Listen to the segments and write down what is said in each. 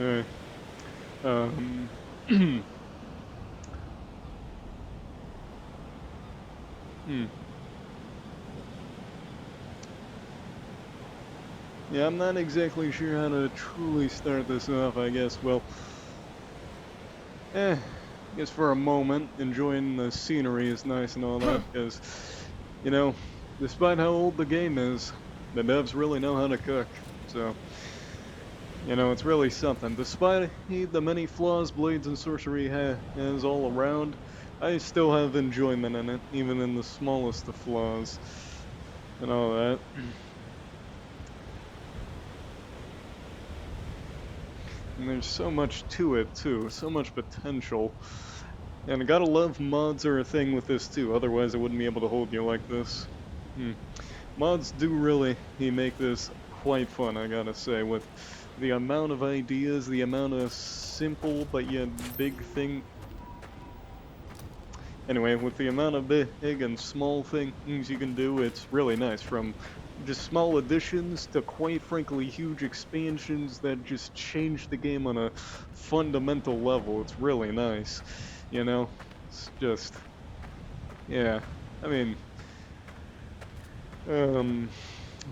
Uh, um, hmm. Yeah, I'm not exactly sure how to truly start this off, I guess. Well, I guess for a moment, enjoying the scenery is nice and all that, because, you know, despite how old the game is, the devs really know how to cook. So, it's really something. Despite the many flaws Blades and Sorcery has all around, I still have enjoyment in it, even in the smallest of flaws and all that. And there's so much to it, too, so much potential. And I gotta love mods are a thing with this, too, otherwise I wouldn't be able to hold you like this. Hmm. Mods do really make this quite fun, I gotta say, with the amount of ideas, the amount of simple but yet big thing. Anyway, with the amount of big and small things you can do, it's really nice. From just small additions to quite frankly huge expansions that just change the game on a fundamental level. It's really nice, you know? It's just, yeah. I mean, um,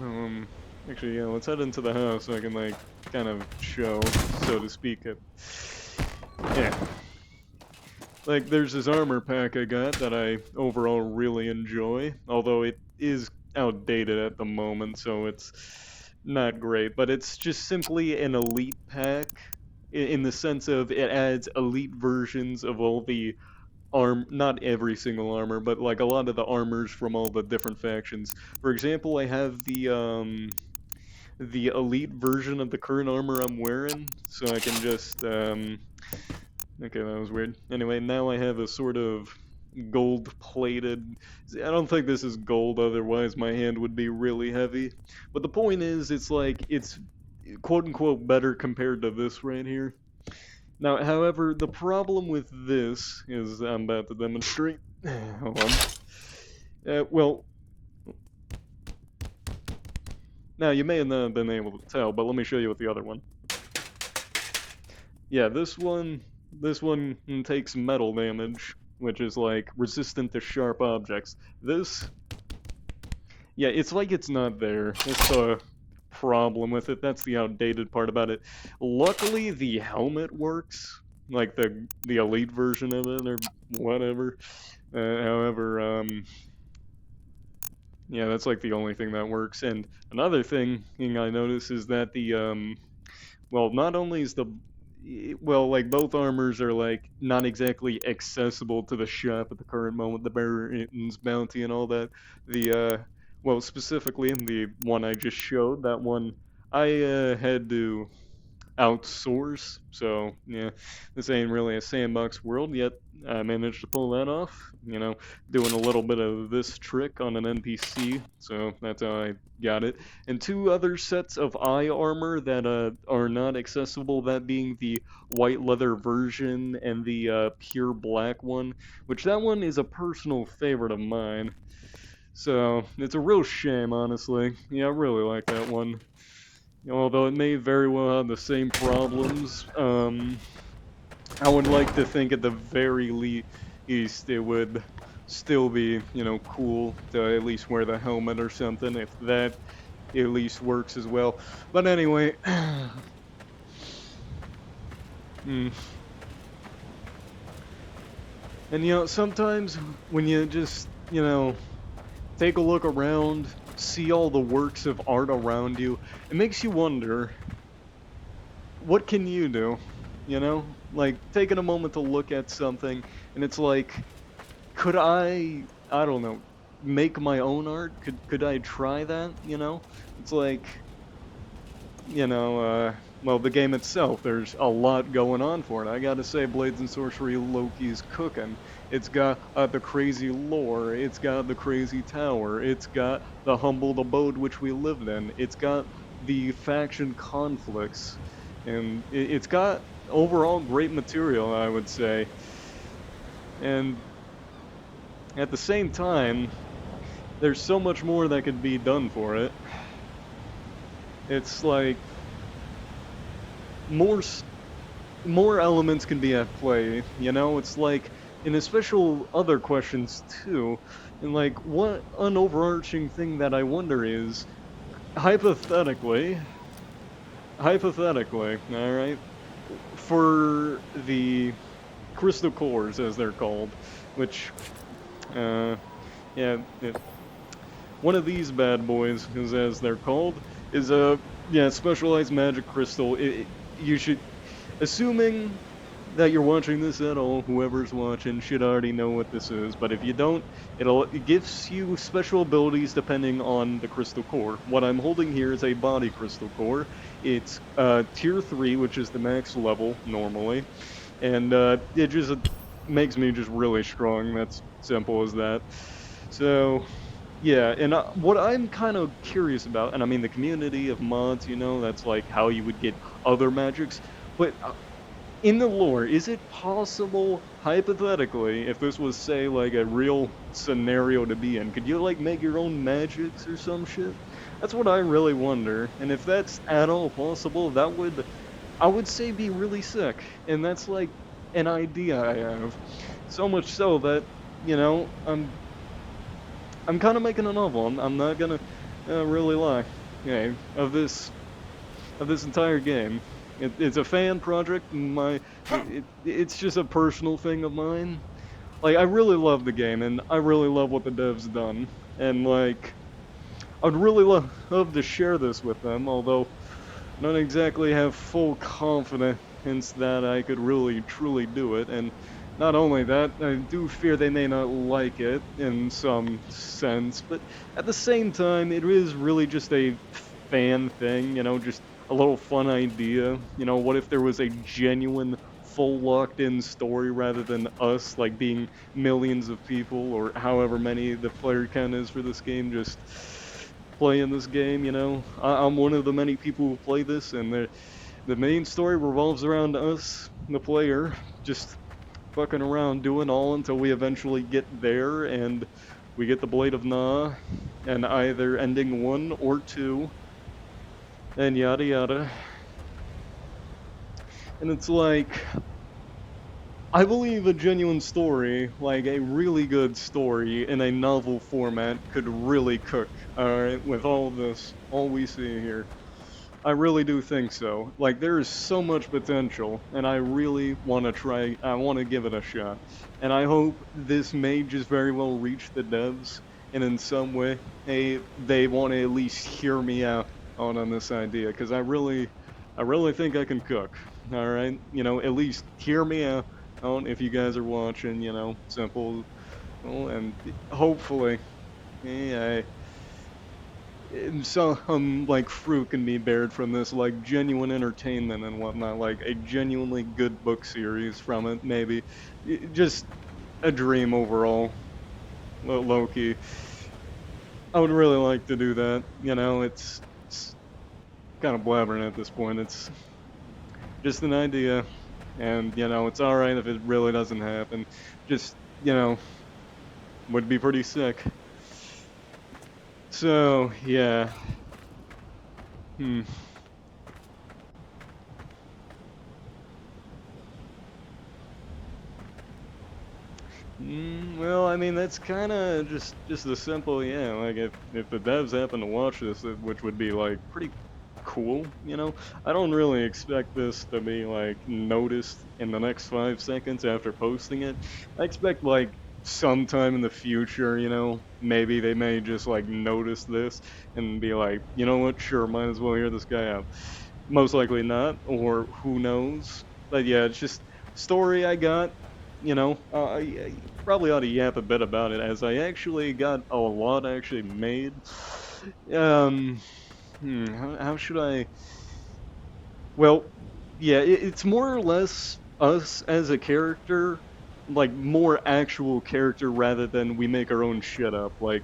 um, actually, yeah, let's head into the house so I can, like, kind of show, so to speak, it. Yeah. Like, there's this armor pack I got that I overall really enjoy, although it is outdated at the moment, so it's not great. But it's just simply an elite pack in the sense of it adds elite versions of all the not every single armor, but like a lot of the armors from all the different factions. For example, I have the elite version of the current armor I'm wearing, so I can just okay, that was weird. Anyway, now I have a sort of gold-plated. I don't think this is gold, otherwise my hand would be really heavy. But the point is, it's like, it's quote-unquote better compared to this right here. Now, however, the problem with this is, I'm about to demonstrate. Hold on. Well, now you may have not been able to tell, but let me show you with the other one. Yeah, this one takes metal damage, which is like resistant to sharp objects. This, yeah, it's like it's not there. That's the problem with it. That's the outdated part about it. Luckily, the helmet works, like the elite version of it or whatever. However, yeah, that's like the only thing that works. And another thing I notice is that well, not only is well, like both armors are like not exactly accessible to the shop at the current moment, the Baron's bounty and all that. Well, specifically the one I just showed, that one I had to outsource. So yeah, this ain't really a sandbox world yet. I managed to pull that off. Doing a little bit of this trick on an NPC. So that's how I got it. And two other sets of eye armor that are not accessible. That being the white leather version and the pure black one, which that one is a personal favorite of mine. So it's a real shame, honestly. Yeah, I really like that one. Although it may very well have the same problems, I would like to think at the very least it would still be, cool to at least wear the helmet or something, if that at least works as well. But anyway, mm. And sometimes when you just, take a look around, see all the works of art around you, it makes you wonder, what can you do? Like taking a moment to look at something, and it's like, could I don't know, make my own art? Could I try that? It's like, well, the game itself, there's a lot going on for it. I gotta say, Blades and Sorcery Loki's cooking. It's got the crazy lore, it's got the crazy tower, it's got the humbled abode which we lived in, it's got the faction conflicts, and it's got overall great material, I would say. And at the same time, there's so much more that could be done for it. It's like more. more elements can be at play, you know? It's like, and especially other questions too. And like, what an overarching thing that I wonder is, hypothetically, all right, for the crystal cores, as they're called, which, uh, yeah, one of these bad boys, is as they're called, is a yeah specialized magic crystal. You should, assuming that you're watching this at all, whoever's watching should already know what this is. But if you don't, it gives you special abilities depending on the crystal core. What I'm holding here is a body crystal core. It's tier 3, which is the max level normally, and it just makes me just really strong. That's simple as that. So yeah, and what I'm kind of curious about, and I mean the community of mods, you know, that's like how you would get other magics, but in the lore, is it possible, hypothetically, if this was, say, like a real scenario to be in, could you, like, make your own magics or some shit? That's what I really wonder. And if that's at all possible, that would, I would say, be really sick. And that's, like, an idea I have. So much so that, you know, I'm kind of making a novel. I'm not gonna really lie. Yeah, of this entire game. It's a fan project. It's just a personal thing of mine. Like, I really love the game, and I really love what the devs done. And like, I'd really love to share this with them, although I don't exactly have full confidence that I could really truly do it. And not only that, I do fear they may not like it in some sense, but at the same time, it is really just a fan thing, you know, just a little fun idea. You know, what if there was a genuine, full locked in story rather than us, like, being millions of people or however many the player count is for this game, just playing this game, you know? I'm one of the many people who play this, and the main story revolves around us, the player, just fucking around doing all until we eventually get there and we get the Blade of Na, and either ending 1 or 2, and yada yada. And it's like, I believe a genuine story, like a really good story in a novel format, could really cook, alright, with all this, all we see here. I really do think so. Like, there is so much potential, and I really want to try, I want to give it a shot. And I hope this may just very well reach the devs, and in some way, they want to at least hear me out on this idea, because I really think I can cook. Alright? You know, at least hear me out on if you guys are watching, you know, simple, well, and hopefully, yeah, some like fruit can be bared from this, like genuine entertainment and whatnot, like a genuinely good book series from it, maybe. Just a dream overall, Loki. I would really like to do that. You know, it's kind of blabbering at this point. It's just an idea, and you know, it's all right if it really doesn't happen. Just, you know, would be pretty sick. So yeah. Hmm. Well, I mean, that's kind of just a simple, yeah. Like, if the devs happen to watch this, which would be like pretty cool, you know. I don't really expect this to be like noticed in the next 5 seconds after posting it. I expect like sometime in the future, you know, maybe they may just like notice this and be like, you know what, sure, might as well hear this guy out. Most likely not, or who knows. But yeah, it's just story I got. You know, I probably ought to yap a bit about it, as I actually got a lot actually made. Um, how should I? Well, yeah, it's more or less us as a character, like more actual character rather than we make our own shit up. Like,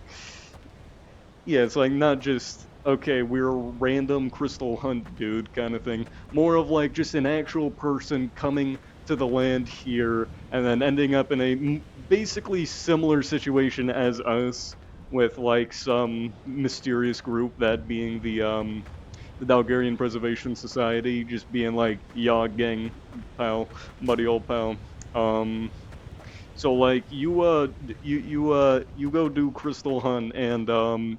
yeah, it's like not just, okay, we're a random crystal hunt dude kind of thing. More of like just an actual person coming to the land here and then ending up in a basically similar situation as us, with like some mysterious group, that being the the Dalgarian Preservation Society, just being like, "Yeah, gang, pal, buddy, old pal." So like you go do Crystal Hunt and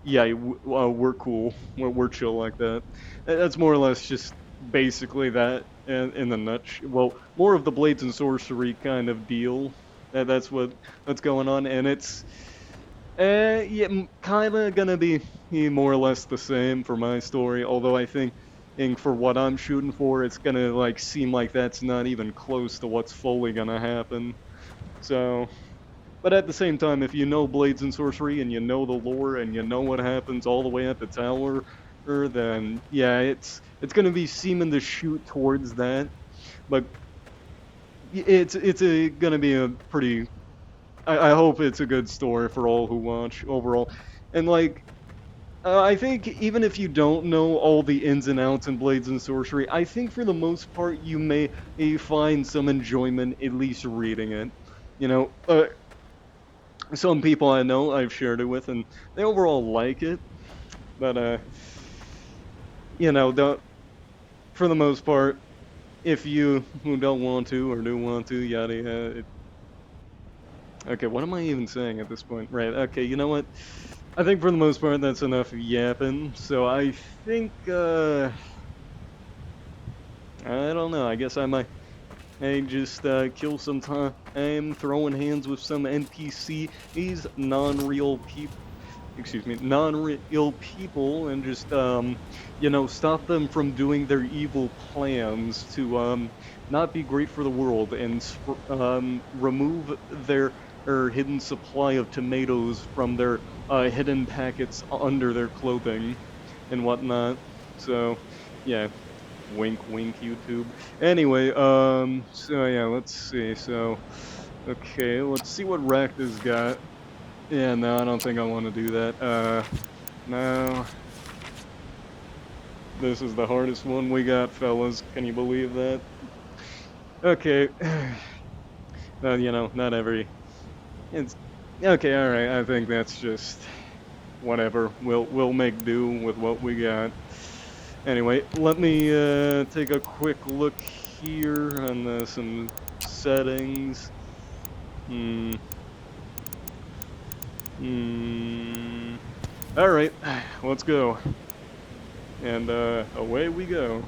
yeah, we're cool. We're chill like that. That's more or less just basically that in the nutshell. Well, more of the Blades and Sorcery kind of deal. That's what's going on, and it's yeah, kind of gonna be more or less the same for my story. Although I think for what I'm shooting for, it's gonna like seem like that's not even close to what's fully gonna happen. So, but at the same time, if you know Blades and Sorcery and you know the lore and you know what happens all the way at the tower, then yeah, it's gonna be seeming to shoot towards that. But it's gonna be a pretty. I hope it's a good story for all who watch overall, and like. I think even if you don't know all the ins and outs in Blades and Sorcery, I think for the most part you may find some enjoyment at least reading it. You know, some people I know I've shared it with, and they overall like it. But don't for the most part. If you who don't want to or do want to, yada yada. Okay, what am I even saying at this point? Right. Okay, you know what? I think for the most part that's enough yapping. So I think I don't know. I guess I might. Hey, just kill some time throwing hands with some NPCs, non-real people. Excuse me, non-real people, and just stop them from doing their evil plans to not be great for the world, and remove their hidden supply of tomatoes from their hidden packets under their clothing and whatnot. So, yeah. Wink, wink, YouTube. Anyway, so yeah, let's see. So, okay, let's see what Rakta's got. Yeah, no, I don't think I want to do that. No. This is the hardest one we got, fellas. Can you believe that? Okay. Not every. It's okay. All right. I think that's just whatever. We'll make do with what we got. Anyway, let me take a quick look here on some settings. All right, let's go. And away we go.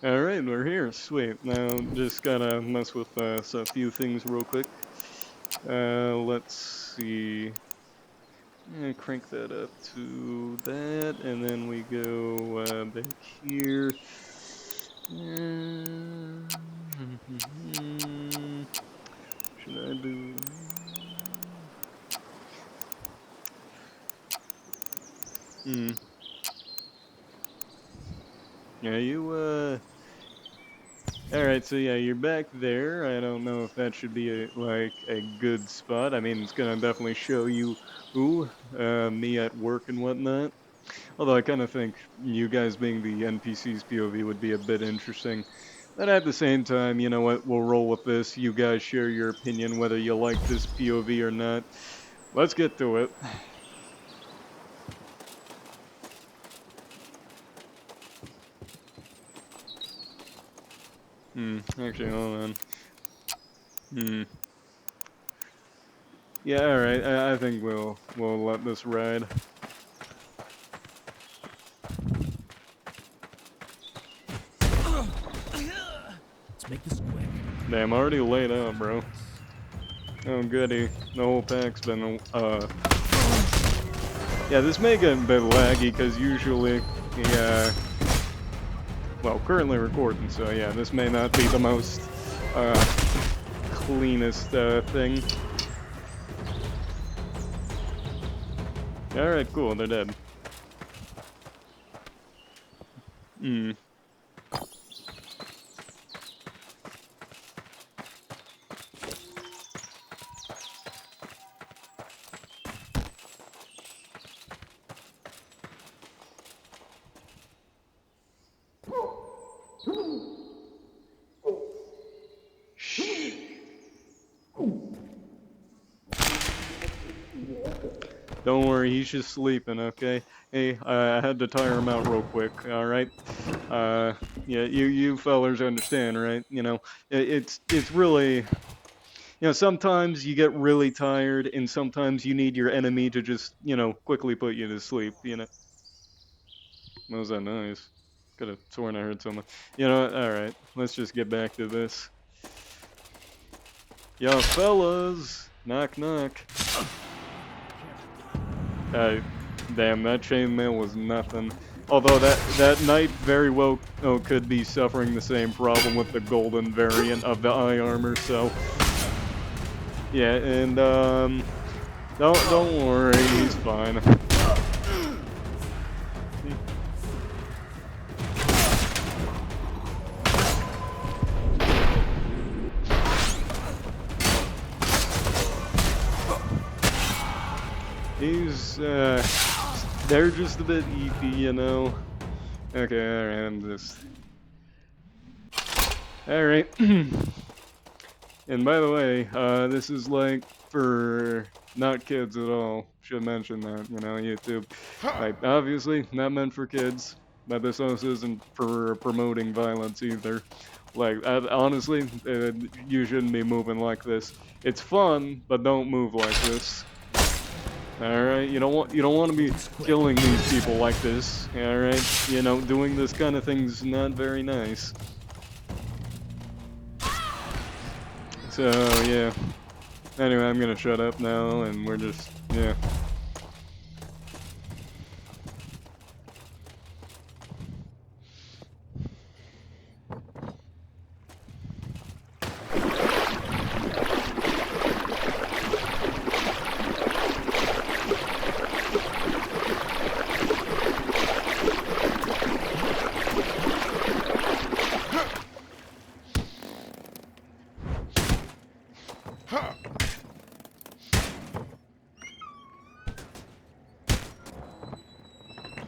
All right, we're here. Sweet. Now, just gotta mess with a few things real quick. Let's see. Crank that up to that, and then we go back here. Should I do? Yeah, you Alright, so yeah, you're back there. I don't know if that should be like a good spot. I mean, it's gonna definitely show you me at work and whatnot. Although I kind of think you guys being the NPC's POV would be a bit interesting. But at the same time, you know what, we'll roll with this. You guys share your opinion whether you like this POV or not. Let's get to it. Actually, hold on. Yeah, alright, I think we'll let this ride. Let's make this quick. Damn, I'm already laid out, bro. Oh goody, the whole pack's been yeah, this may get a bit laggy because usually well, currently recording, so yeah, this may not be the most cleanest thing. Alright, cool, they're dead. Hmm. Don't worry, he's just sleeping, okay? Hey, I had to tire him out real quick, alright? Yeah, you fellers understand, right? You know, it's really, you know, sometimes you get really tired, and sometimes you need your enemy to just, you know, quickly put you to sleep, you know? What was that noise? Could have sworn I heard someone. You know what? Alright, let's just get back to this. Yo, fellas! Knock, knock. Damn, that chainmail was nothing. Although that knight very well could be suffering the same problem with the golden variant of the eye armor, so... Yeah, and, don't worry, he's fine. He's, they're just a bit EP, you know? Okay, alright, I'm just... Alright. And by the way, this is like for not kids at all. Should mention that, you know, YouTube. Like, obviously, not meant for kids, but this also isn't for promoting violence either. Like, honestly, you shouldn't be moving like this. It's fun, but don't move like this. Alright, you don't want to be killing these people like this. Alright, you know, doing this kind of thing's not very nice. So yeah. Anyway, I'm gonna shut up now, and we're just, yeah.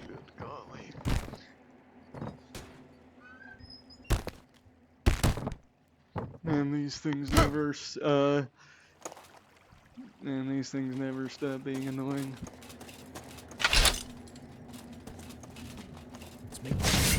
Good golly. Man, these things never, stop being annoying. Let's make this.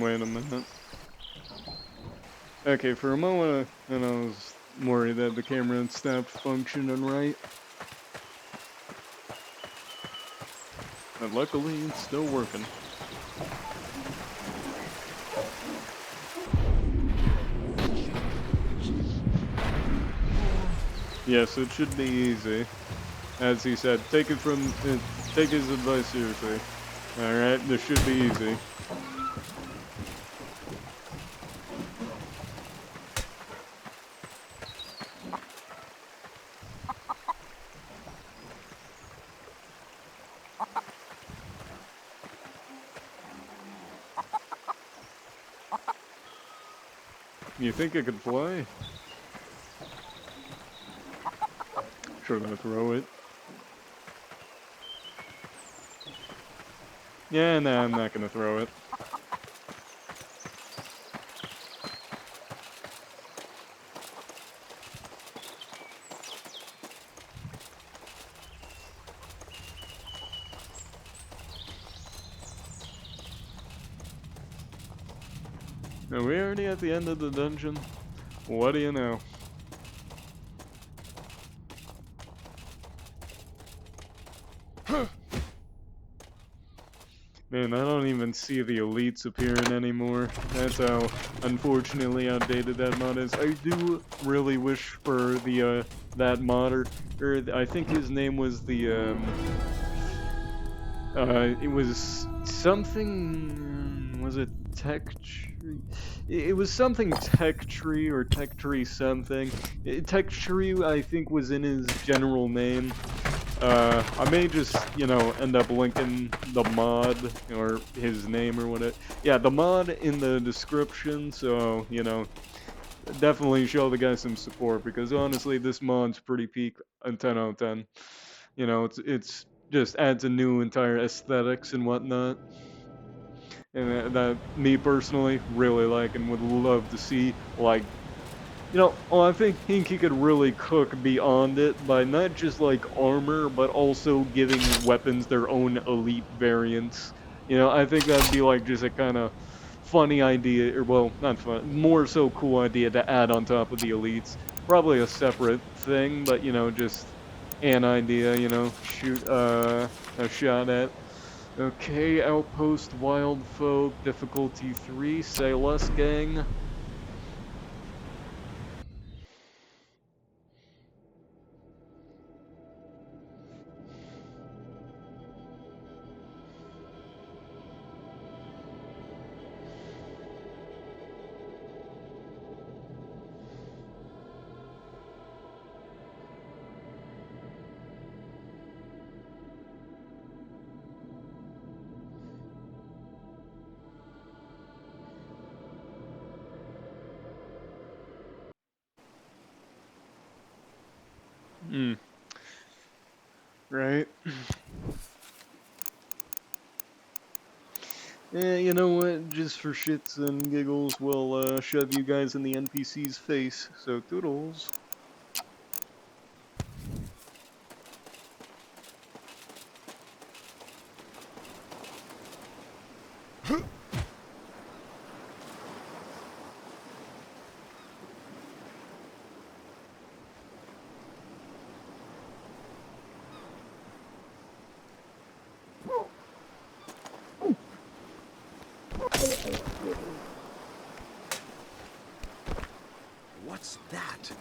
Wait a minute. Okay, for a moment, I was worried that the camera had stopped functioning right. But luckily, it's still working. Yes, it should be easy. As he said, take his advice seriously. Alright, this should be easy. You think I could fly? Should I throw it? Yeah, nah, I'm not gonna throw it. Are we already at the end of the dungeon? What do you know? Man, I don't even see the elites appearing anymore. That's how unfortunately outdated that mod is. I do really wish for the that modder, or I think his name was it was something, was it Tech Tree? It was something Tech Tree or Tech Tree something. Tech Tree, I think, was in his general name. I may just, you know, end up linking the mod or his name or whatever. Yeah, the mod in the description, so, you know, definitely show the guy some support because honestly, this mod's pretty peak, a 10 out of 10. You know, it's just adds a new entire aesthetics and whatnot. And that me personally really like and would love to see, like, you know, I think he could really cook beyond it by not just like armor, but also giving weapons their own elite variants. You know, I think that'd be like just a kind of funny idea, or well, not fun, more so cool idea to add on top of the elites. Probably a separate thing, but you know, just an idea, you know, shoot a shot at. Okay, Outpost Wild Folk, difficulty 3, say less gang. Hmm, right. You know what? Just for shits and giggles, we'll shove you guys in the NPC's face. So toodles. What's that?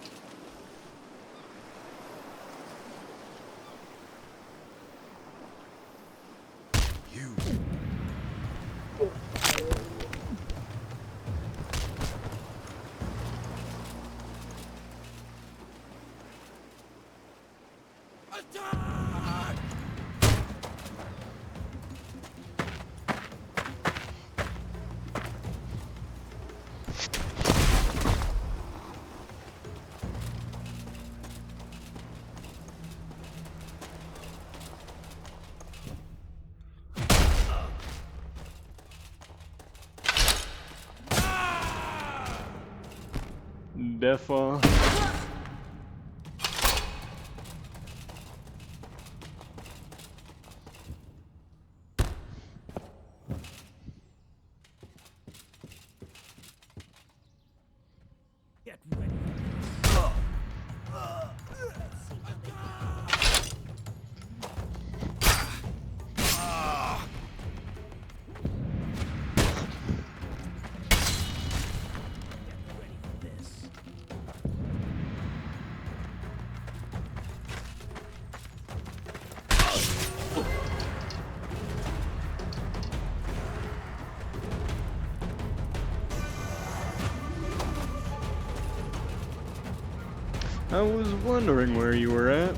You. Attack! Defa. Get ready. Get ready for this. I was wondering where you were at.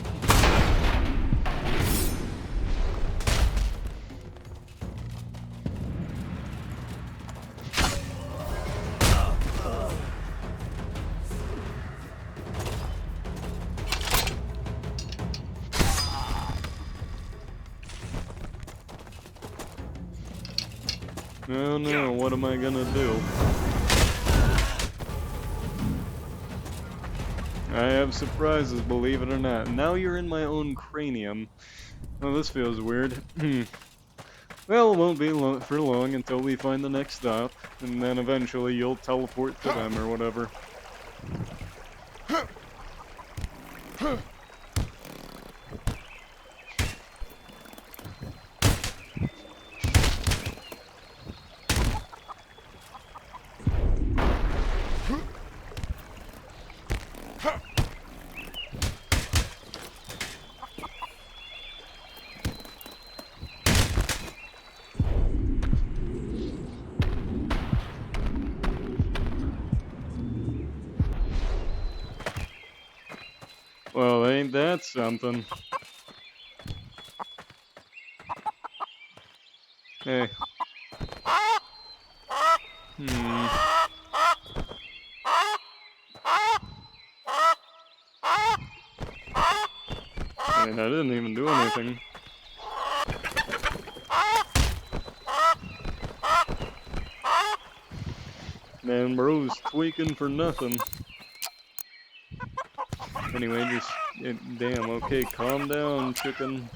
Oh no, what am I gonna do? I have surprises, believe it or not. Now you're in my own cranium. Well, this feels weird. Well, it won't be for long until we find the next stop, and then eventually you'll teleport to them or whatever. Well, ain't that something? Hey. I mean, I didn't even do anything. Man, bro's tweaking for nothing. Anyway, damn, okay, calm down, chicken.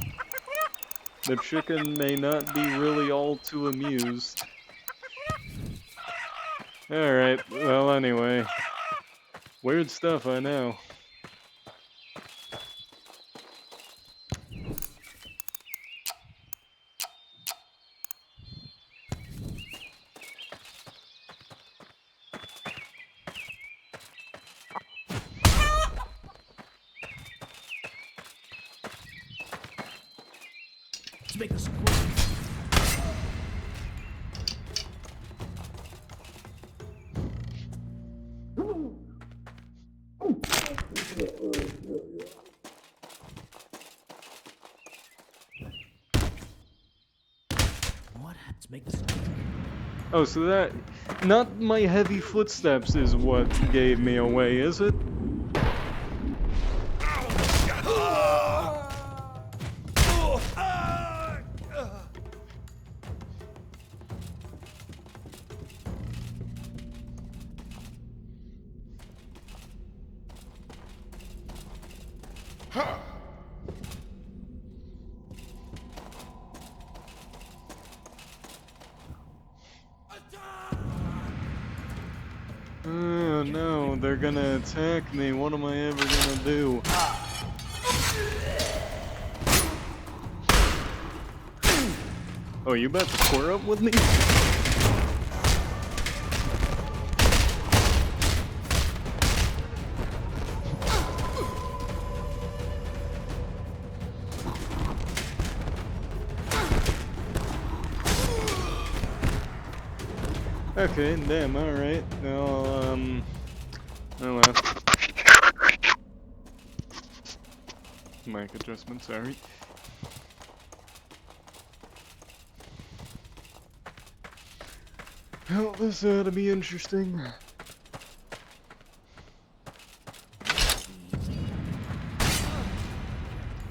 The chicken may not be really all too amused. Alright, well, anyway. Weird stuff, I know. Let's make this quick. What? Let's make this quick. Oh, so that... Not my heavy footsteps is what gave me away, is it? Oh no, they're gonna attack me. What am I ever gonna do? Oh, you about to square up with me? Okay, damn, alright. Well, oh well. Mic adjustment, sorry. Well, this ought to be interesting.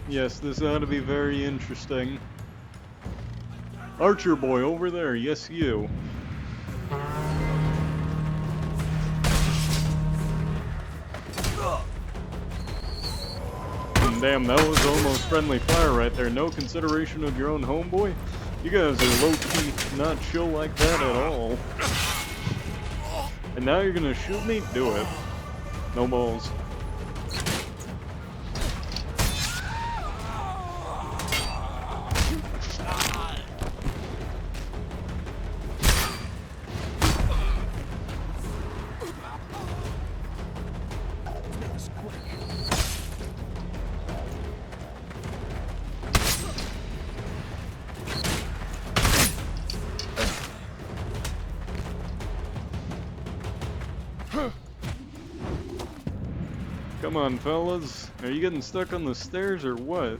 Yes, this ought to be very interesting. Archer boy, over there, yes you. Damn, that was almost friendly fire right there. No consideration of your own homeboy? You guys are low-key not chill like that at all. And now you're gonna shoot me? Do it. No balls. Come on, fellas. Are you getting stuck on the stairs or what?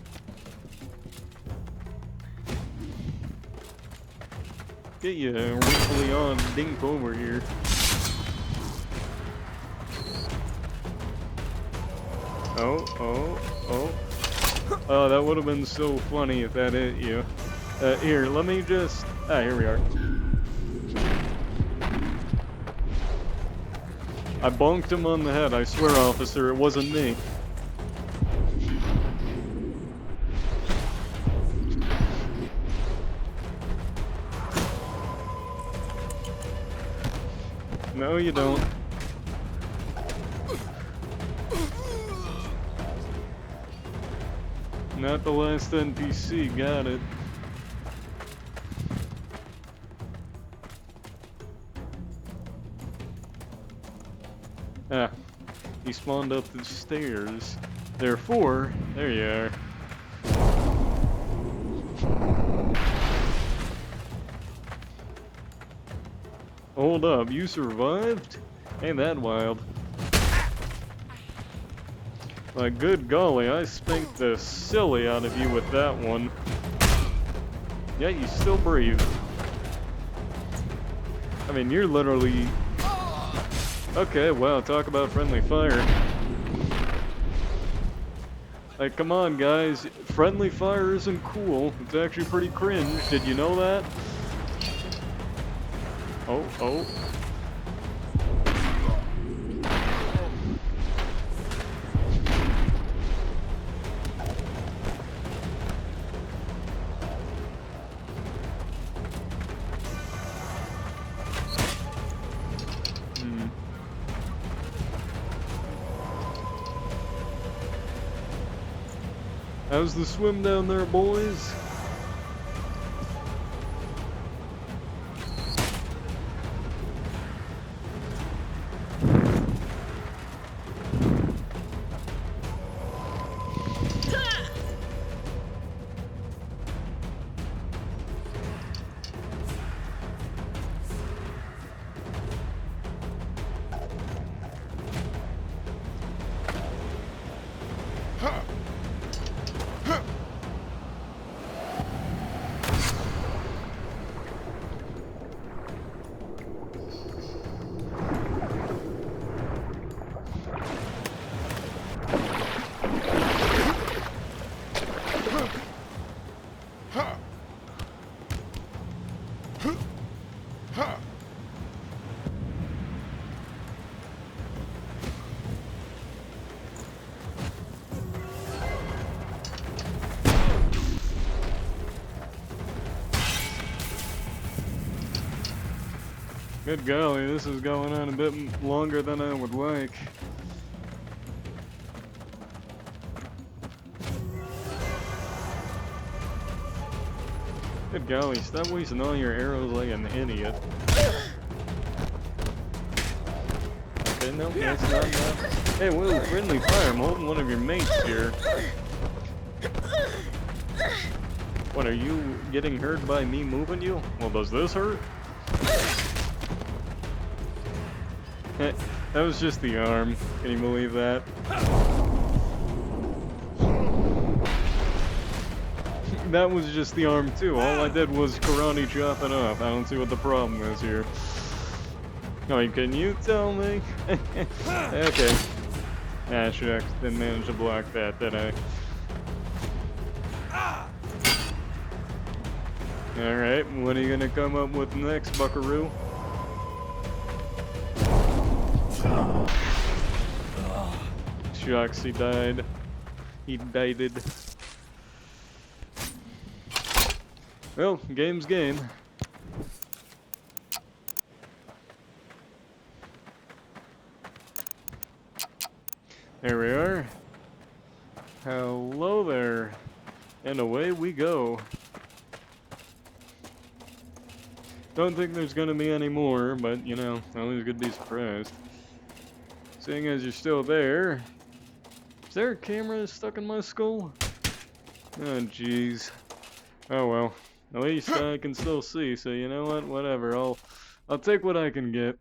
Get you wrinkly on dink over here. Oh, that would have been so funny if that hit you. Here, let me just... here we are. I bonked him on the head, I swear, officer, it wasn't me. No, you don't. Not the last NPC, got it. Ah, he spawned up the stairs. Therefore, there you are. Hold up, you survived? Ain't that wild. Like, good golly, I spanked the silly out of you with that one. Yeah, you still breathe. I mean, you're literally... Okay, wow, talk about friendly fire. Like, come on, guys. Friendly fire isn't cool. It's actually pretty cringe. Did you know that? Oh, oh. How's the swim down there, boys? Good golly, this is going on a bit longer than I would like. Good golly, stop wasting all your arrows like an idiot. Okay, no, that's not enough. Hey, whoa, friendly fire, I'm holding one of your mates here. What, are you getting hurt by me moving you? Well, does this hurt? That was just the arm. Can you believe that? That was just the arm too. All I did was karate chop it off. I don't see what the problem is here. I mean, can you tell me? Okay. Ah, shucks. Didn't manage to block that, did I? Alright, what are you gonna come up with next, buckaroo? Shucks, he died. He died. Well, game's game. There we are. Hello there. And away we go. Don't think there's gonna be any more, but you know, always good to be surprised. Seeing as you're still there. Is there a camera stuck in my skull? Oh jeez. Oh well. At least I can still see, so you know what? Whatever. I'll take what I can get.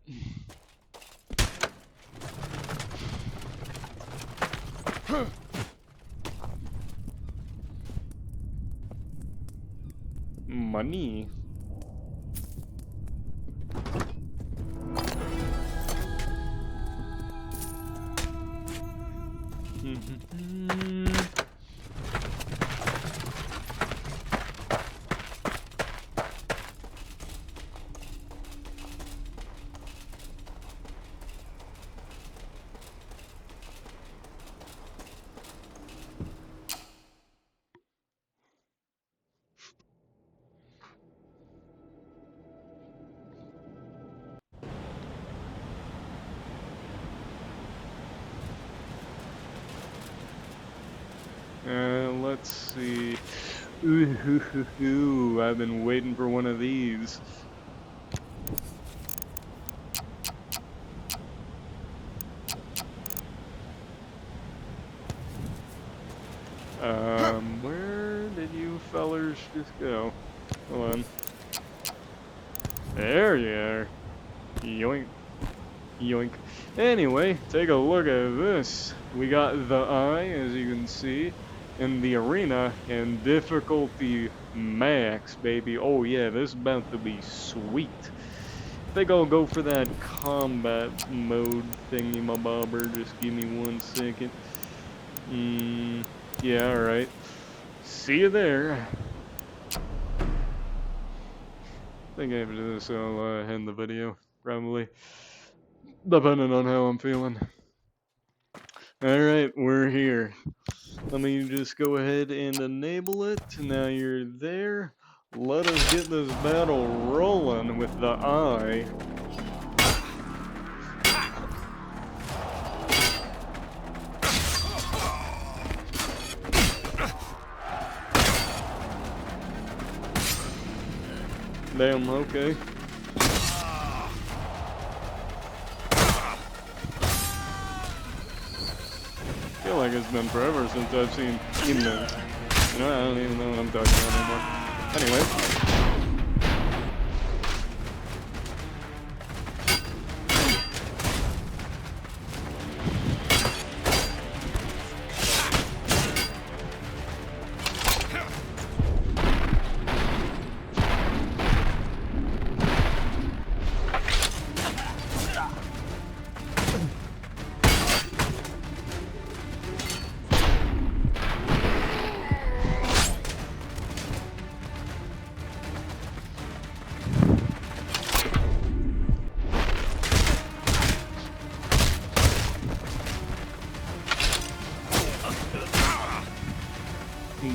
Money. Let's see. Ooh, I've been waiting for one of these. Where did you fellers just go? Hold on. There you are. Yoink. Yoink. Anyway, take a look at this. We got the eye, as you can see, in the arena, and difficulty max, baby. Oh yeah, this is about to be sweet. I think I'll go for that combat mode thingy, my bobber. Just give me 1 second. Yeah, alright. See you there. I think after this I'll end the video, probably. Depending on how I'm feeling. Alright, we're here. Let me just go ahead and enable it. Now you're there. Let us get this battle rolling with the eye. Damn, okay. I feel like it's been forever since I've seen emotes. You know, I don't even know what I'm talking about anymore. Anyway.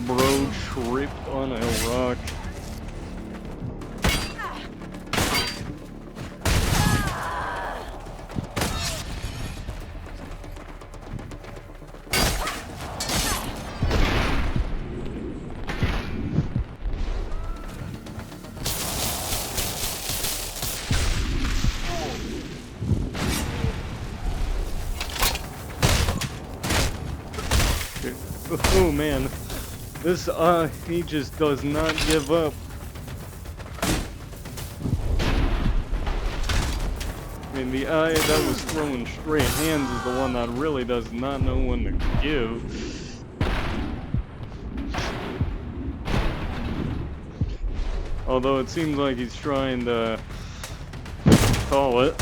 Bro tripped on a rock. Oh man, this he just does not give up. I mean, the eye that was throwing straight hands is the one that really does not know when to give. Although it seems like he's trying to call it.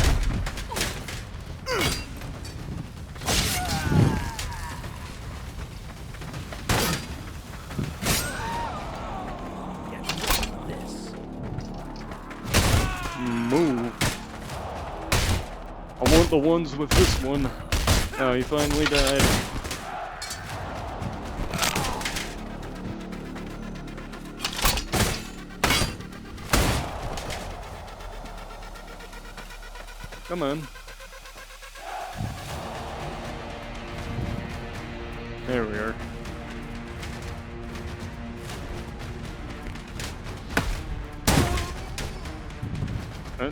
Move. I want the ones with this one. Oh, he finally died. Come on. There we are. Huh?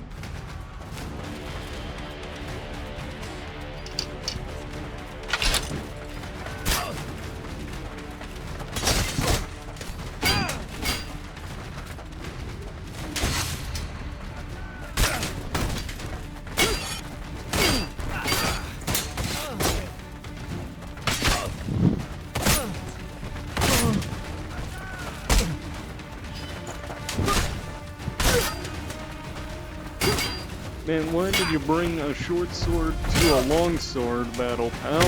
Man, why did you bring a short sword to a long sword battle, pal?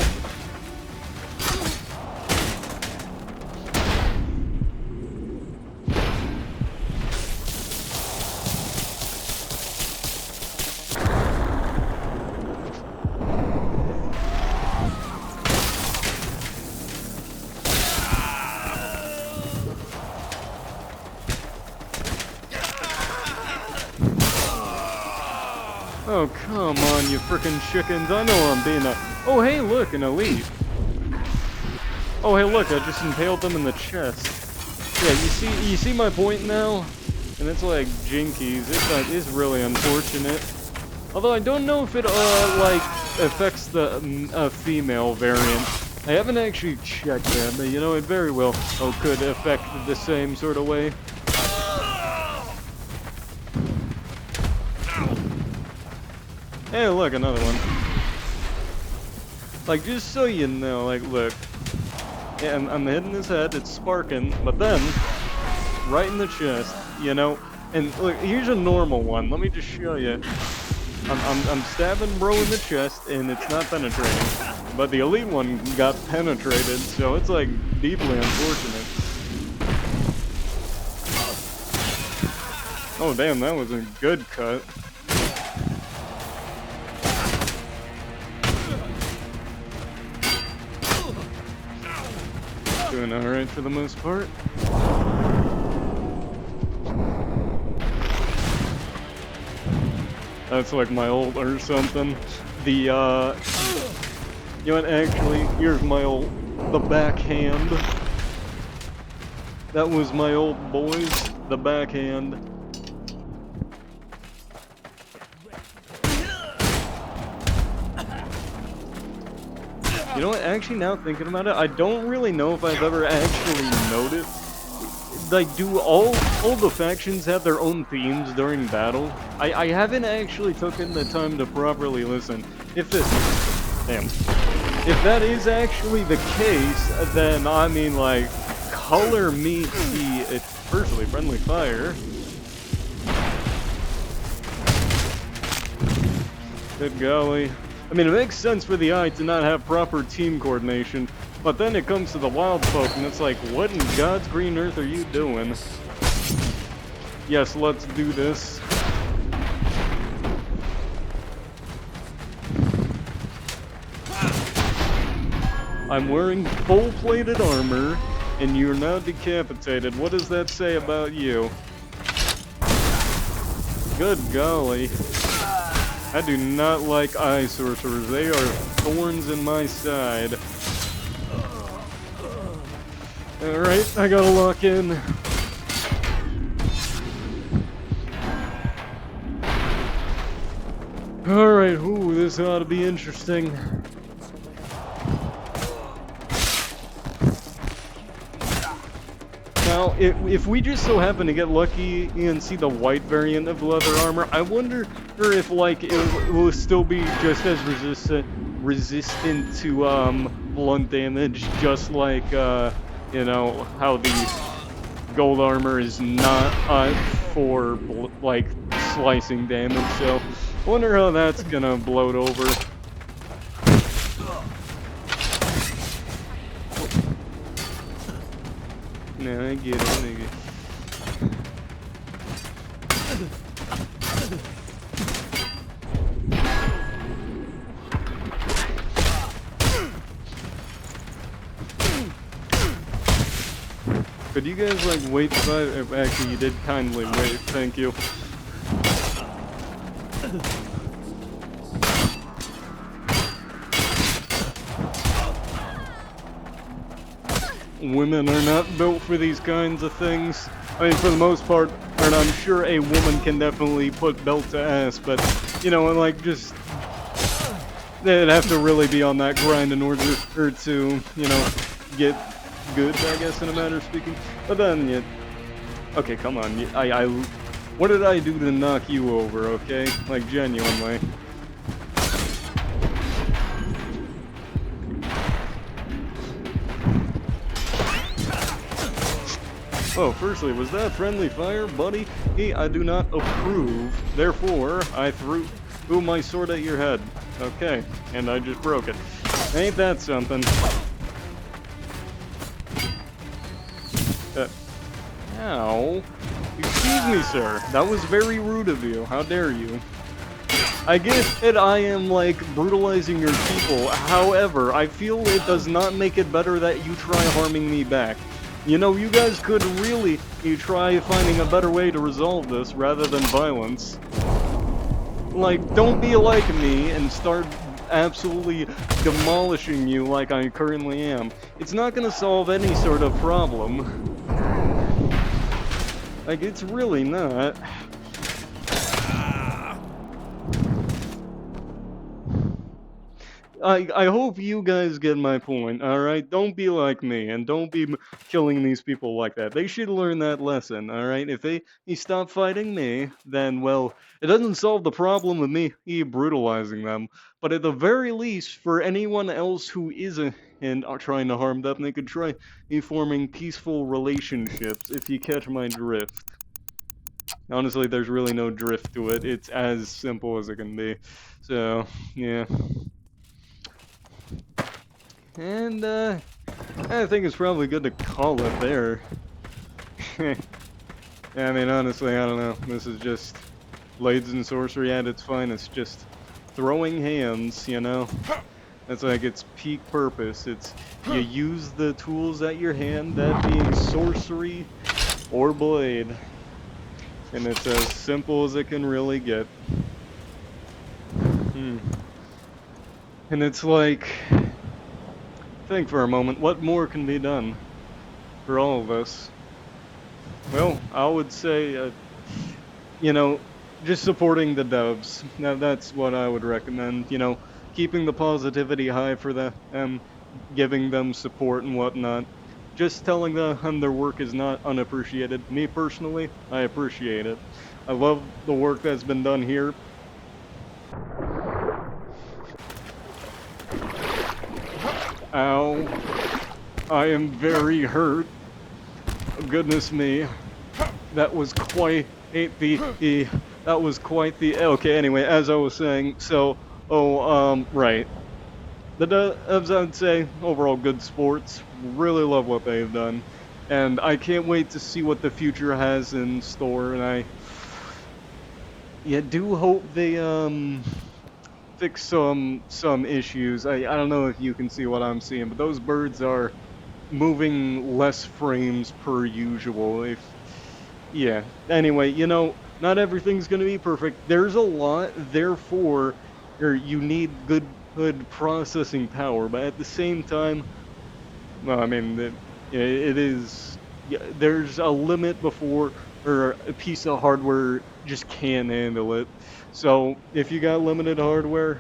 Oh, come on, you frickin' chickens. I know I'm being a... Oh, hey, look, an elite. Oh, hey, look, I just impaled them in the chest. Yeah, you see my point now? And it's like jinkies. It's really unfortunate. Although I don't know if it like affects the female variant. I haven't actually checked that, but you know it very well could affect the same sort of way. Hey, look, another one. Like, just so you know, like, look. Yeah, I'm hitting his head, it's sparking, but then, right in the chest, you know? And look, here's a normal one, let me just show you. I'm stabbing bro in the chest, and it's not penetrating. But the elite one got penetrated, so it's, like, deeply unfortunate. Oh, damn, that was a good cut. Doing alright for the most part. That's like my old or something. The, you know what, actually, here's my old, the backhand. That was my old boys, the backhand. You know what, actually now thinking about it, I don't really know if I've ever actually noticed. Like, do all the factions have their own themes during battle? I haven't actually taken the time to properly listen. If that is actually the case, then I mean, like, color me the firstly friendly fire. Good golly. I mean, it makes sense for the eye to not have proper team coordination, but then it comes to the wild folk, and it's like, what in God's green earth are you doing? Yes, let's do this. I'm wearing full-plated armor, and you're now decapitated. What does that say about you? Good golly. I do not like eye sorcerers. They are thorns in my side. Alright, I gotta lock in. Alright, ooh, this ought to be interesting. Now, if we just so happen to get lucky and see the white variant of leather armor, I wonder if, like, it will still be just as resistant to, blunt damage, just like, you know, how the gold armor is not, for, like, slicing damage, so I wonder how that's gonna bloat over. No, I get it, nigga. Could you guys, like, wait 5? Actually, you did kindly wait, thank you. Women are not built for these kinds of things. I mean, for the most part, and I'm sure a woman can definitely put belt to ass, but, you know, like, just, they'd have to really be on that grind in order to, you know, get good, I guess, in a matter of speaking. But then, yeah, okay, come on, what did I do to knock you over, okay? Like, genuinely. Oh, firstly, was that friendly fire, buddy? I do not approve. Therefore, I threw my sword at your head. Okay, and I just broke it. Ain't that something? Ow. Excuse me, sir. That was very rude of you. How dare you? I get that I am, like, brutalizing your people. However, I feel it does not make it better that you try harming me back. You know, you guys could really try finding a better way to resolve this rather than violence. Like, don't be like me and start absolutely demolishing you like I currently am, it's not gonna solve any sort of problem. Like, it's really not. I hope you guys get my point, alright? Don't be like me, and don't be killing these people like that. They should learn that lesson, alright? If they stop fighting me, then, well, it doesn't solve the problem of me brutalizing them. But at the very least, for anyone else who isn't and are trying to harm them, they could try forming peaceful relationships, if you catch my drift. Honestly, there's really no drift to it. It's as simple as it can be. So, yeah. And, I think it's probably good to call it there. I mean, honestly, I don't know. This is just Blades and Sorcery at its finest. Just throwing hands, you know? That's like its peak purpose. It's you use the tools at your hand, that being sorcery or blade. And it's as simple as it can really get. And it's like, think for a moment, what more can be done for all of us? Well, I would say, you know, just supporting the devs. Now, that's what I would recommend. You know, keeping the positivity high for them, giving them support and whatnot. Just telling them their work is not unappreciated. Me personally, I appreciate it. I love the work that's been done here. Ow. I am very hurt. Goodness me. That was quite that was quite the okay, anyway, as I was saying, so right. The devs, I'd say, overall good sports. Really love what they've done. And I can't wait to see what the future has in store, and I do hope they fix some issues. I don't know if you can see what I'm seeing, but those birds are moving less frames per usual. Yeah. Anyway, you know, not everything's going to be perfect. There's a lot, therefore, you need good processing power, but at the same time, well, I mean, it is, yeah, there's a limit before, or a piece of hardware just can't handle it. So, if you got limited hardware,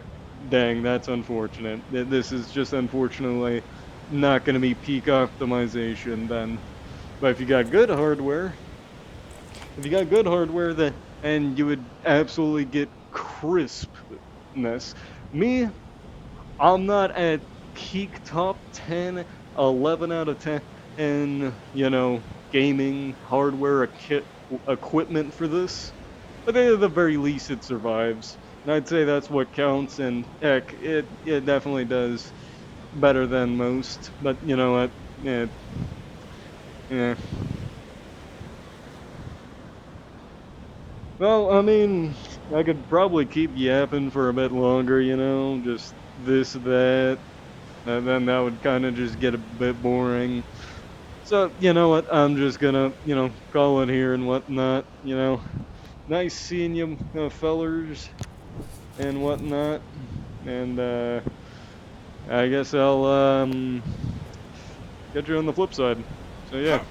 dang, that's unfortunate. This is just unfortunately not going to be peak optimization then. But if you got good hardware, then and you would absolutely get crispness. Me, I'm not at peak top 10, 11 out of 10, and you know, gaming hardware, equipment for this. But at the very least, it survives, and I'd say that's what counts. And heck, it definitely does better than most. But you know what? Yeah. Well, I mean, I could probably keep yapping for a bit longer, you know, just this, that, and then that would kind of just get a bit boring. So, you know what, I'm just gonna, you know, call it here and whatnot, you know. Nice seeing you, fellers, and whatnot, and, I guess I'll, catch you on the flip side. So, yeah.